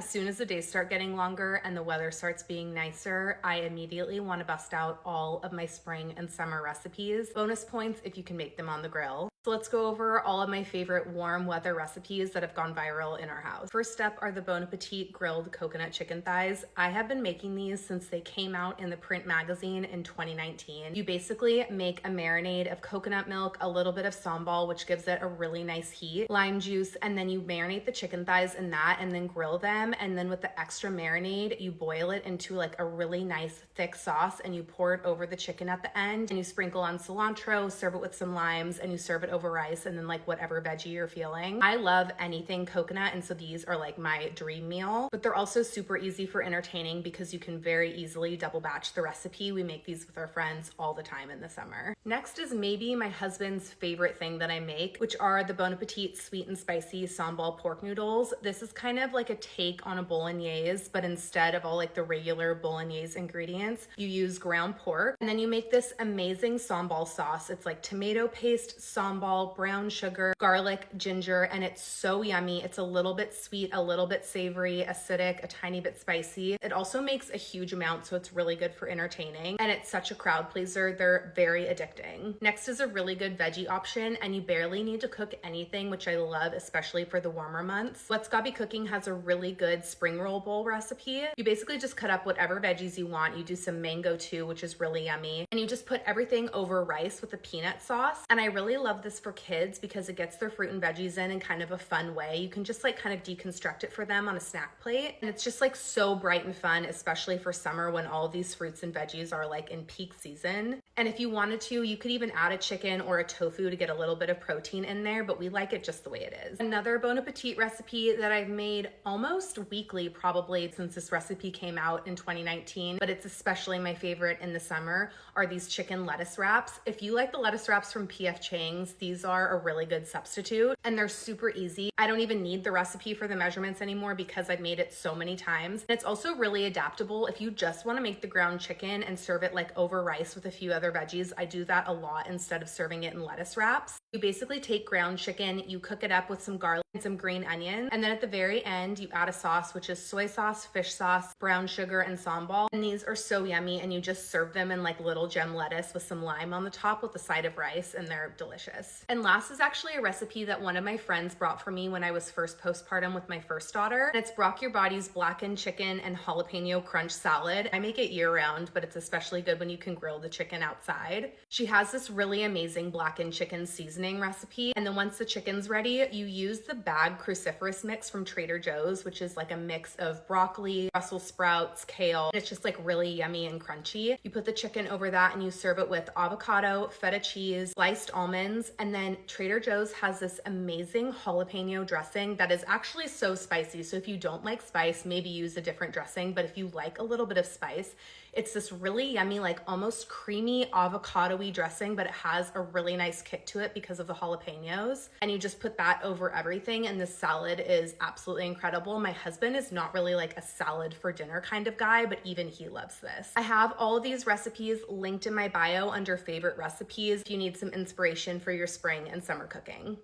As soon as the days start getting longer and the weather starts being nicer, I immediately want to bust out all of my spring and summer recipes. Bonus points if you can make them on the grill. So let's go over all of my favorite warm weather recipes that have gone viral in our house. First up are the Bon Appetit grilled coconut chicken thighs. I have been making these since they came out in the print magazine in 2019. You basically make a marinade of coconut milk, a little bit of sambal, which gives it a really nice heat, lime juice, and then you marinate the chicken thighs in that and then grill them. And then with the extra marinade, you boil it into like a really nice thick sauce and you pour it over the chicken at the end and you sprinkle on cilantro, serve it with some limes, and you serve it over rice and then like whatever veggie you're feeling. I love anything coconut, and so these are like my dream meal, but they're also super easy for entertaining because you can very easily double batch the recipe. We make these with our friends all the time in the summer. Next is maybe my husband's favorite thing that I make, which are the Bon Appetit sweet and spicy sambal pork noodles. This is kind of like a take on a bolognese, but instead of all like the regular bolognese ingredients, you use ground pork and then you make this amazing sambal sauce. It's like tomato paste, sambal, brown sugar, garlic, ginger, and it's so yummy. It's a little bit sweet, a little bit savory, acidic, a tiny bit spicy. It also makes a huge amount, so it's really good for entertaining, and it's such a crowd pleaser. They're very addicting. Next is a really good veggie option, and you barely need to cook anything, which I love, especially for the warmer months. Let's Gobby Cooking has a really good spring roll bowl recipe. You basically just cut up whatever veggies you want. You do some mango too, which is really yummy, and you just put everything over rice with a peanut sauce. And I really love this for kids because it gets their fruit and veggies in kind of a fun way. You can just like kind of deconstruct it for them on a snack plate, and it's just like so bright and fun, especially for summer when all of these fruits and veggies are like in peak season. And if you wanted to, you could even add a chicken or a tofu to get a little bit of protein in there, but we like it just the way it is. Another Bon Appetit recipe that I've made almost weekly probably since this recipe came out in 2019, but it's especially my favorite in the summer, are these chicken lettuce wraps. If you like the lettuce wraps from P.F. Chang's, these are a really good substitute, and they're super easy. I don't even need the recipe for the measurements anymore because I've made it so many times. And it's also really adaptable. If you just want to make the ground chicken and serve it like over rice with a few other veggies, I do that a lot instead of serving it in lettuce wraps. You basically take ground chicken, you cook it up with some garlic and some green onion, and then at the very end you add a sauce, which is soy sauce, fish sauce, brown sugar, and sambal. And these are so yummy, and you just serve them in like little gem lettuce with some lime on the top with a side of rice, and they're delicious. And last is actually a recipe that one of my friends brought for me when I was first postpartum with my first daughter. And it's Brock Your Body's blackened chicken and jalapeno crunch salad. I make it year round, but it's especially good when you can grill the chicken outside. She has this really amazing blackened chicken seasoning recipe, and then once the chicken's ready, you use the bag cruciferous mix from Trader Joe's, which is like a mix of broccoli, Brussels sprouts, kale. It's just like really yummy and crunchy. You put the chicken over that and you serve it with avocado, feta cheese, sliced almonds, and then Trader Joe's has this amazing jalapeno dressing that is actually so spicy. So if you don't like spice, maybe use a different dressing, but if you like a little bit of spice, it's this really yummy, like almost creamy avocado-y dressing, but it has a really nice kick to it because of the jalapenos. And you just put that over everything, and this salad is absolutely incredible. My husband is not really like a salad for dinner kind of guy, but even he loves this. I have all of these recipes linked in my bio under favorite recipes if you need some inspiration for your spring and summer cooking.